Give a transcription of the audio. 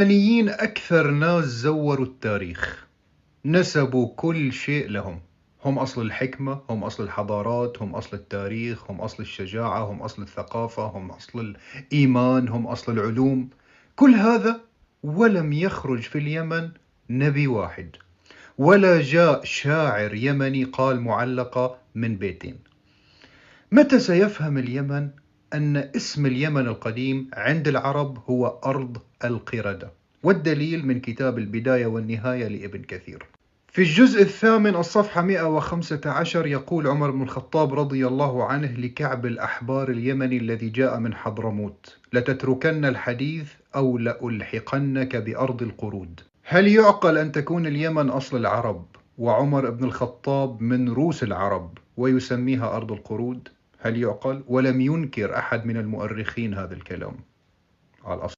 اليمنيين أكثر ناس زوروا التاريخ، نسبوا كل شيء لهم. هم أصل الحكمة، هم أصل الحضارات، هم أصل التاريخ، هم أصل الشجاعة، هم أصل الثقافة، هم أصل الإيمان، هم أصل العلوم. كل هذا ولم يخرج في اليمن نبي واحد، ولا جاء شاعر يمني قال معلقة من بيتين. متى سيفهم اليمن أن اسم اليمن القديم عند العرب هو أرض القردة؟ والدليل من كتاب البداية والنهاية لابن كثير. في الجزء الثامن الصفحة 115 يقول عمر بن الخطاب رضي الله عنه لكعب الأحبار اليمني الذي جاء من حضرموت: لتتركن الحديث أو لألحقنك بأرض القرود. هل يعقل أن تكون اليمن أصل العرب وعمر بن الخطاب من روس العرب ويسميها أرض القرود؟ هل يعقل؟ ولم ينكر أحد من المؤرخين هذا الكلام على الأصل.